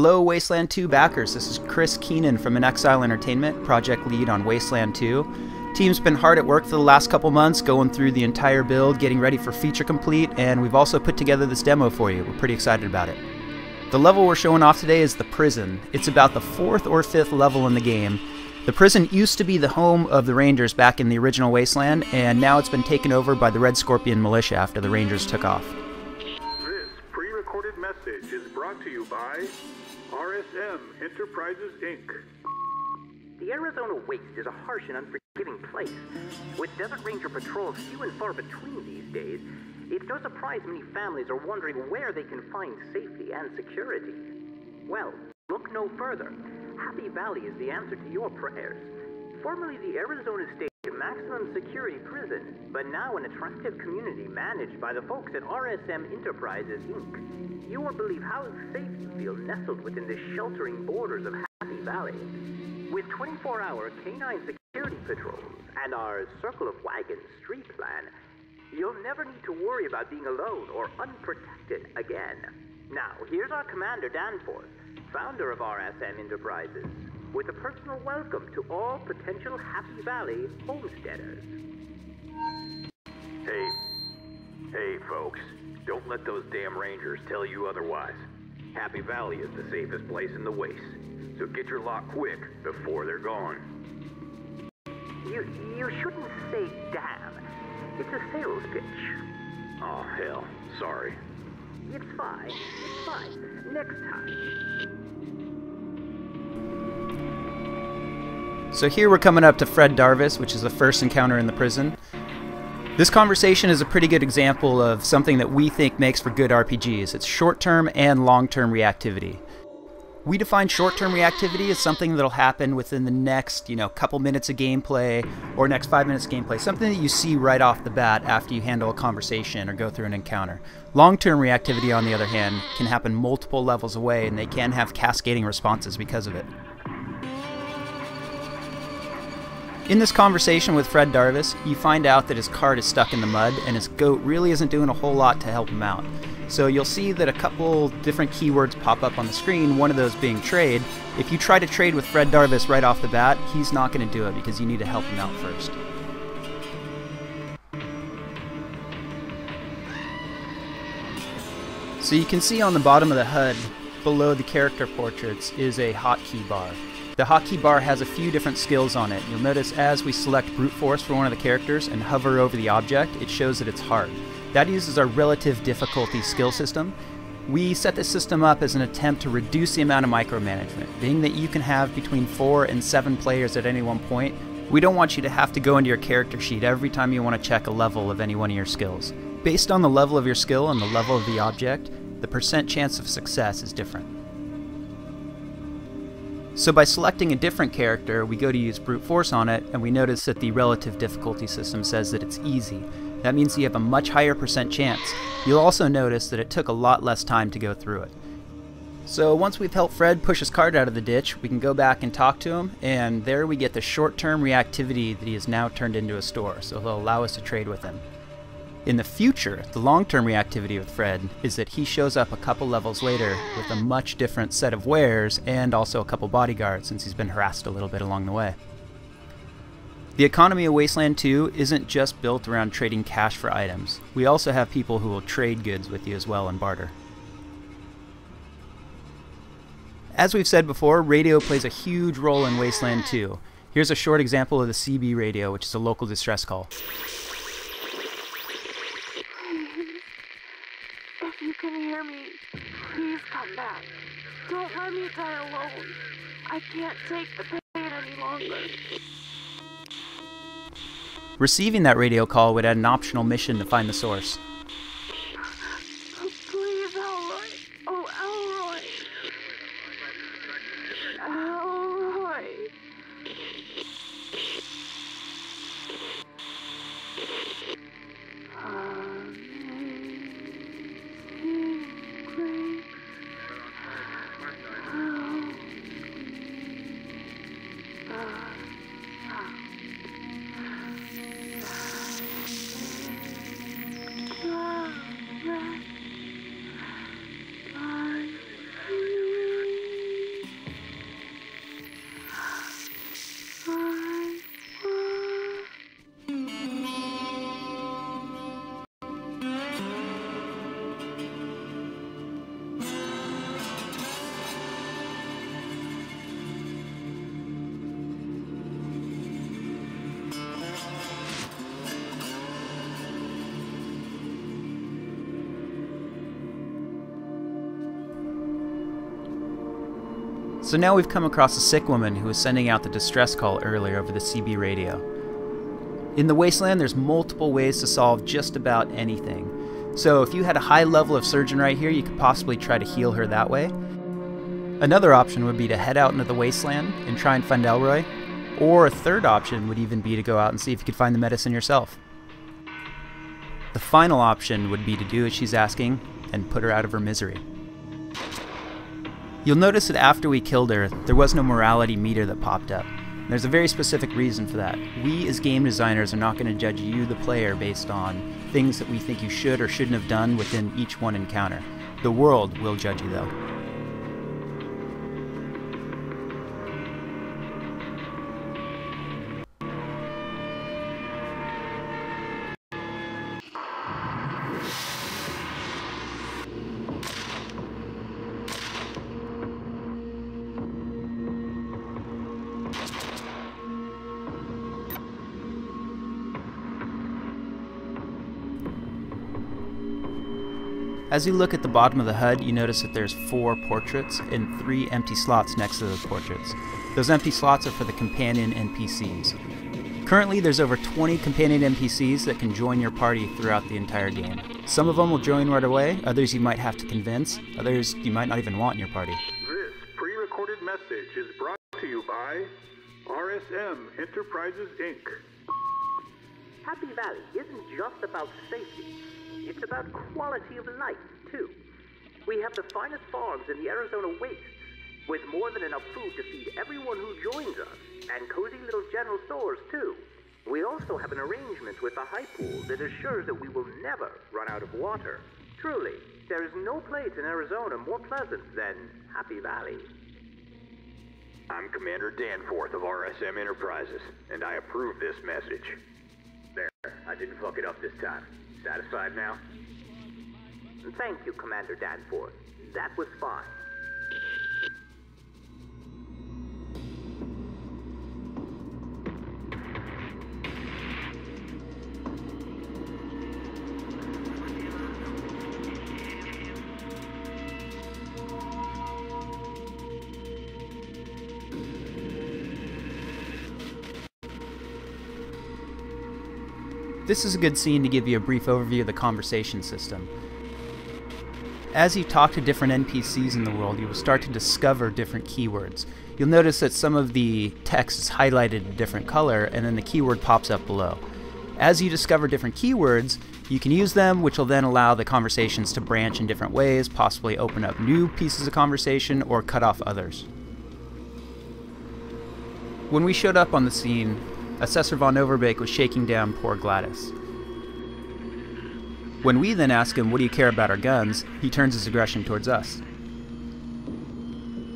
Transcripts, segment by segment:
Hello Wasteland 2 backers, this is Chris Keenan from An Exile Entertainment, project lead on Wasteland 2. Team's been hard at work for the last couple months, going through the entire build, getting ready for feature complete, and we've also put together this demo for you. We're pretty excited about it. The level we're showing off today is the prison. It's about the 4th or 5th level in the game. The prison used to be the home of the Rangers back in the original Wasteland, and now it's been taken over by the Red Scorpion militia after the Rangers took off. This pre-recorded message is brought to you by RSM Enterprises, Inc. The Arizona Waste is a harsh and unforgiving place. With Desert Ranger patrols few and far between these days, it's no surprise many families are wondering where they can find safety and security. Well, look no further. Happy Valley is the answer to your prayers. Formerly the Arizona State Maximum Security Prison, but now an attractive community managed by the folks at RSM Enterprises, Inc. You won't believe how safe you feel nestled within the sheltering borders of Happy Valley. With 24-hour K9 security patrols and our Circle of Wagons street plan, you'll never need to worry about being alone or unprotected again. Now, here's our Commander Danforth, founder of RSM Enterprises, with a personal welcome to all potential Happy Valley homesteaders. Hey folks, don't let those damn Rangers tell you otherwise. Happy Valley is the safest place in the Waste, so get your lot quick before they're gone. You shouldn't say damn. It's a sales pitch. Oh hell, sorry. It's fine. Next time. So here we're coming up to Fred Jarvis, which is the first encounter in the prison. This conversation is a pretty good example of something that we think makes for good RPGs. It's short-term and long-term reactivity. We define short-term reactivity as something that'll happen within the next, couple minutes of gameplay or next 5 minutes of gameplay, something that you see right off the bat after you handle a conversation or go through an encounter. Long-term reactivity, on the other hand, can happen multiple levels away, and they can have cascading responses because of it. In this conversation with Fred Jarvis, you find out that his cart is stuck in the mud and his goat really isn't doing a whole lot to help him out. So you'll see that a couple different keywords pop up on the screen, one of those being trade. If you try to trade with Fred Jarvis right off the bat, he's not going to do it because you need to help him out first. So you can see on the bottom of the HUD, below the character portraits, is a hotkey bar. The hotkey bar has a few different skills on it. You'll notice as we select brute force for one of the characters and hover over the object, it shows that it's hard. That uses our relative difficulty skill system. We set this system up as an attempt to reduce the amount of micromanagement. Being that you can have between 4 and 7 players at any one point, we don't want you to have to go into your character sheet every time you want to check a level of any one of your skills. Based on the level of your skill and the level of the object, the % chance of success is different. So by selecting a different character, we go to use brute force on it, and we notice that the relative difficulty system says that it's easy. That means you have a much higher % chance. You'll also notice that it took a lot less time to go through it. So once we've helped Fred push his cart out of the ditch, we can go back and talk to him, and there we get the short-term reactivity that he has now turned into a store, so he'll allow us to trade with him. In the future, the long-term reactivity with Fred is that he shows up a couple levels later with a much different set of wares and also a couple bodyguards since he's been harassed a little bit along the way. The economy of Wasteland 2 isn't just built around trading cash for items. We also have people who will trade goods with you as well and barter. As we've said before, radio plays a huge role in Wasteland 2. Here's a short example of the CB radio, which is a local distress call. If you can hear me, please come back. Don't let me die alone. I can't take the pain any longer. Receiving that radio call would add an optional mission to find the source. Please, Elroy. Oh, Elroy. Elroy. So now we've come across a sick woman who was sending out the distress call earlier over the CB radio. In the Wasteland, there's multiple ways to solve just about anything. So if you had a high level of surgeon right here, you could possibly try to heal her that way. Another option would be to head out into the Wasteland and try and find Elroy. Or a third option would even be to go out and see if you could find the medicine yourself. The final option would be to do as she's asking and put her out of her misery. You'll notice that after we killed her, there was no morality meter that popped up. There's a very specific reason for that. We as game designers are not going to judge you, the player, based on things that we think you should or shouldn't have done within each one encounter. The world will judge you though. As you look at the bottom of the HUD, you notice that there's 4 portraits and 3 empty slots next to those portraits. Those empty slots are for the companion NPCs. Currently, there's over 20 companion NPCs that can join your party throughout the entire game. Some of them will join right away, others you might have to convince, others you might not even want in your party. This pre-recorded message is brought to you by RSM Enterprises, Inc. Happy Valley isn't just about safety. It's about quality of life, too. We have the finest farms in the Arizona wastes, with more than enough food to feed everyone who joins us, and cozy little general stores, too. We also have an arrangement with the high pool that assures that we will never run out of water. Truly, there is no place in Arizona more pleasant than Happy Valley. I'm Commander Danforth of RSM Enterprises, and I approve this message. There, I didn't fuck it up this time. Satisfied now? Thank you, Commander Danforth. That was fine. This is a good scene to give you a brief overview of the conversation system. As you talk to different NPCs in the world, you will start to discover different keywords. You'll notice that some of the text is highlighted a different color, and then the keyword pops up below. As you discover different keywords, you can use them, which will then allow the conversations to branch in different ways, possibly open up new pieces of conversation or cut off others. When we showed up on the scene, Assessor von Overbeek was shaking down poor Gladys. When we then ask him, what do you care about our guns, he turns his aggression towards us.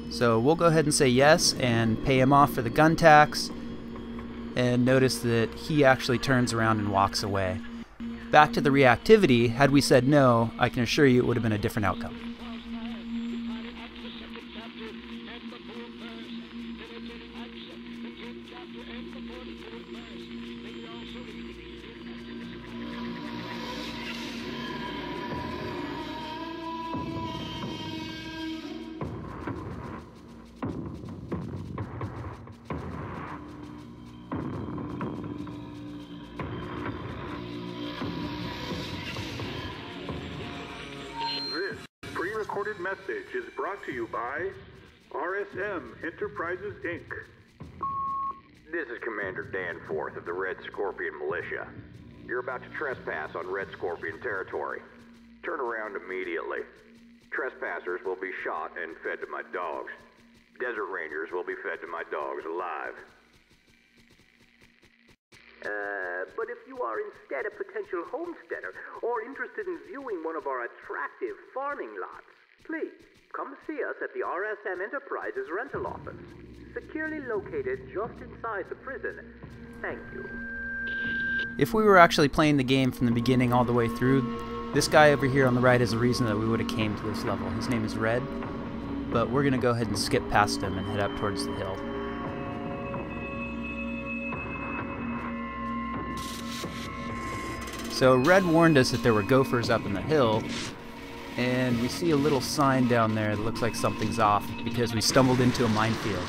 So we'll go ahead and say yes and pay him off for the gun tax, and notice that he actually turns around and walks away. Back to the reactivity, had we said no, I can assure you it would have been a different outcome. Recorded message is brought to you by RSM Enterprises, Inc. This is Commander Danforth of the Red Scorpion Militia. You're about to trespass on Red Scorpion territory. Turn around immediately. Trespassers will be shot and fed to my dogs. Desert Rangers will be fed to my dogs alive. But if you are instead a potential homesteader or interested in viewing one of our attractive farming lots, please come see us at the RSM Enterprises rental office, securely located just inside the prison. Thank you. If we were actually playing the game from the beginning all the way through, this guy over here on the right is the reason that we would have came to this level. His name is Red, but we're going to go ahead and skip past him and head up towards the hill. So Red warned us that there were gophers up in the hill, and we see a little sign down there that looks like something's off. because we stumbled into a minefield.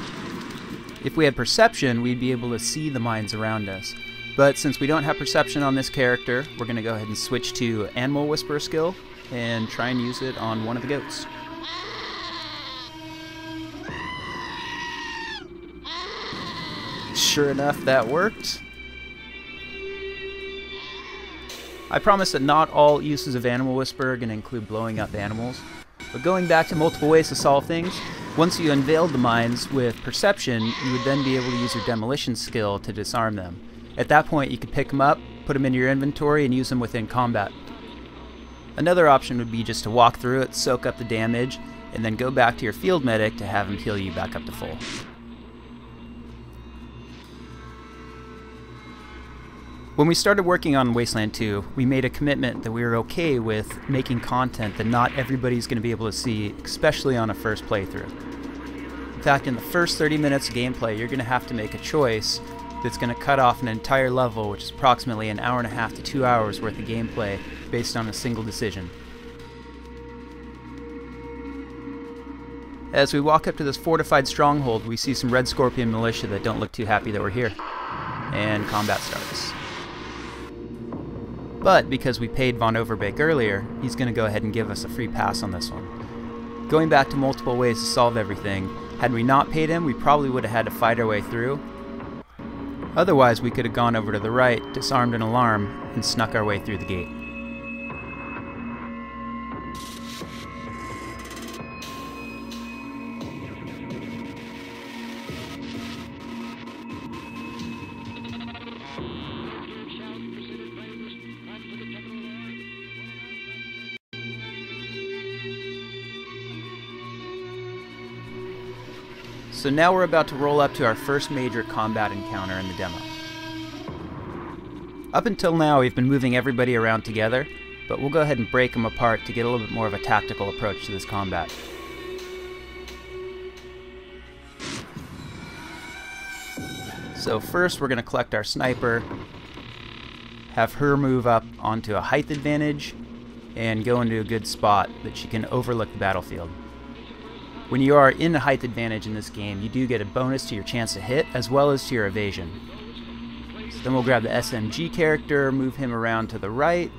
If we had perception, we'd be able to see the mines around us. But since we don't have perception on this character, we're going to go ahead and switch to Animal Whisperer skill and try and use it on one of the goats. Sure enough, that worked. I promise that not all uses of Animal Whisperer are going to include blowing up animals, but going back to multiple ways to solve things, once you unveiled the mines with perception, you would then be able to use your demolition skill to disarm them. At that point, you could pick them up, put them into your inventory, and use them within combat. Another option would be just to walk through it, soak up the damage, and then go back to your field medic to have him heal you back up to full. When we started working on Wasteland 2, we made a commitment that we were okay with making content that not everybody's going to be able to see, especially on a first playthrough. In fact, in the first 30 minutes of gameplay, you're going to have to make a choice that's going to cut off an entire level, which is approximately an hour and a half to 2 hours worth of gameplay based on a single decision. As we walk up to this fortified stronghold, we see some Red Scorpion militia that don't look too happy that we're here. And combat starts. But because we paid Von Overbeek earlier, he's going to go ahead and give us a free pass on this one. Going back to multiple ways to solve everything, had we not paid him, we probably would have had to fight our way through. Otherwise, we could have gone over to the right, disarmed an alarm, and snuck our way through the gate. So now we're about to roll up to our first major combat encounter in the demo. Up until now we've been moving everybody around together, but we'll go ahead and break them apart to get a little bit more of a tactical approach to this combat. So first we're going to collect our sniper, have her move up onto a height advantage, and go into a good spot that she can overlook the battlefield. When you are in a height advantage in this game, you do get a bonus to your chance to hit, as well as to your evasion. So then we'll grab the SMG character, move him around to the right,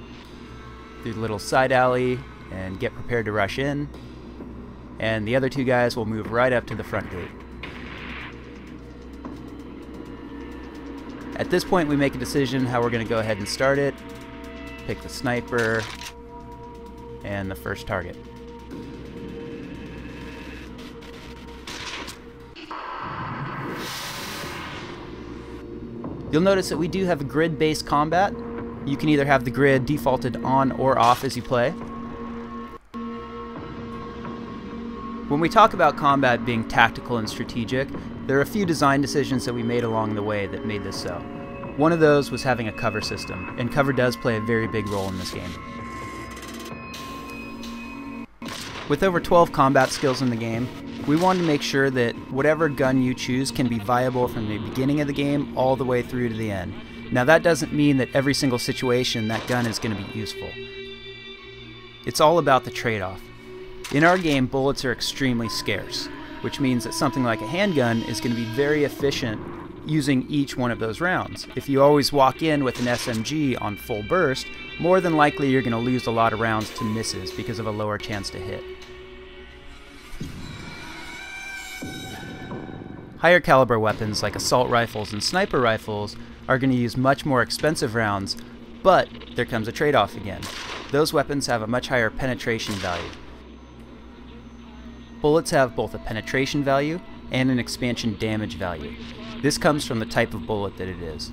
through the little side alley, and get prepared to rush in. And the other two guys will move right up to the front gate. At this point, we make a decision how we're going to go ahead and start it. Pick the sniper, and the first target. You'll notice that we do have a grid-based combat. You can either have the grid defaulted on or off as you play. When we talk about combat being tactical and strategic, there are a few design decisions that we made along the way that made this so. One of those was having a cover system, and cover does play a very big role in this game. With over 12 combat skills in the game, we wanted to make sure that whatever gun you choose can be viable from the beginning of the game all the way through to the end. Now that doesn't mean that every single situation that gun is going to be useful. It's all about the trade-off. In our game, bullets are extremely scarce, which means that something like a handgun is going to be very efficient using each one of those rounds. If you always walk in with an SMG on full burst, more than likely you're going to lose a lot of rounds to misses because of a lower chance to hit. Higher caliber weapons like assault rifles and sniper rifles are going to use much more expensive rounds, but there comes a trade-off again. Those weapons have a much higher penetration value. Bullets have both a penetration value and an expansion damage value. This comes from the type of bullet that it is.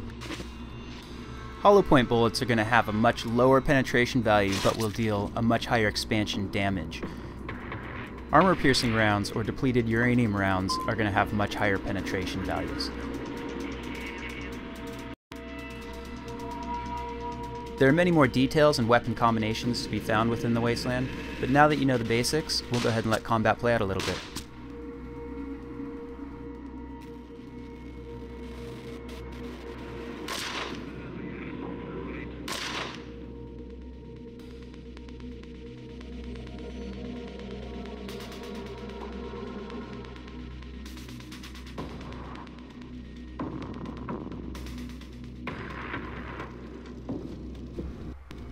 Hollow point bullets are going to have a much lower penetration value but will deal a much higher expansion damage. Armor-piercing rounds or depleted uranium rounds are going to have much higher penetration values. There are many more details and weapon combinations to be found within the Wasteland, but now that you know the basics, we'll go ahead and let combat play out a little bit.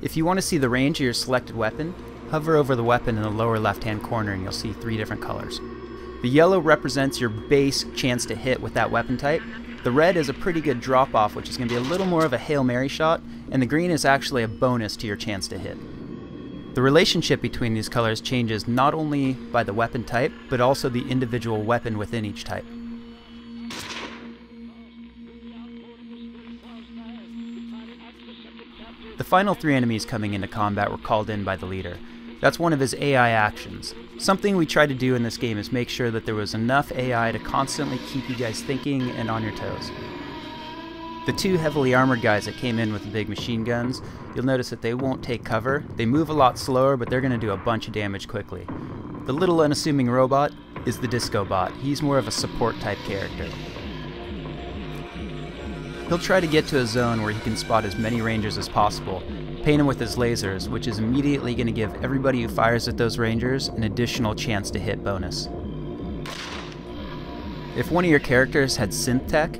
If you want to see the range of your selected weapon, hover over the weapon in the lower left-hand corner and you'll see 3 different colors. The yellow represents your base chance to hit with that weapon type. The red is a pretty good drop-off, which is going to be a little more of a Hail Mary shot, and the green is actually a bonus to your chance to hit. The relationship between these colors changes not only by the weapon type, but also the individual weapon within each type. The final 3 enemies coming into combat were called in by the leader. That's one of his AI actions. Something we try to do in this game is make sure that there was enough AI to constantly keep you guys thinking and on your toes. The 2 heavily armored guys that came in with the big machine guns, you'll notice that they won't take cover. They move a lot slower, but they're going to do a bunch of damage quickly. The little unassuming robot is the Disco Bot. He's more of a support type character. He'll try to get to a zone where he can spot as many rangers as possible, paint them with his lasers, which is immediately going to give everybody who fires at those rangers an additional chance to hit bonus. If one of your characters had synth tech,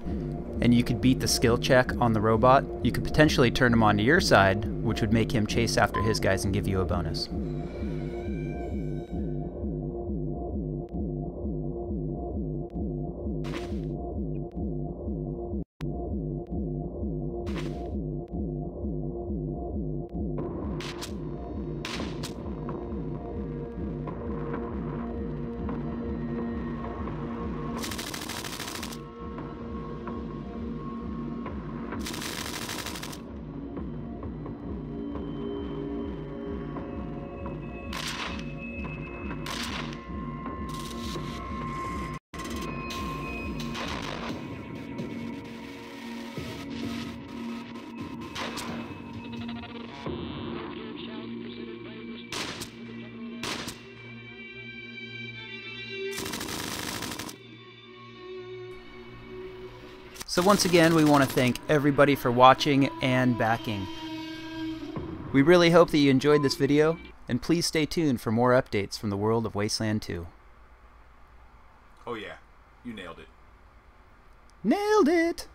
and you could beat the skill check on the robot, you could potentially turn him onto your side, which would make him chase after his guys and give you a bonus. So once again, we want to thank everybody for watching and backing. We really hope that you enjoyed this video, and please stay tuned for more updates from the world of Wasteland 2. Oh yeah, you nailed it. Nailed it!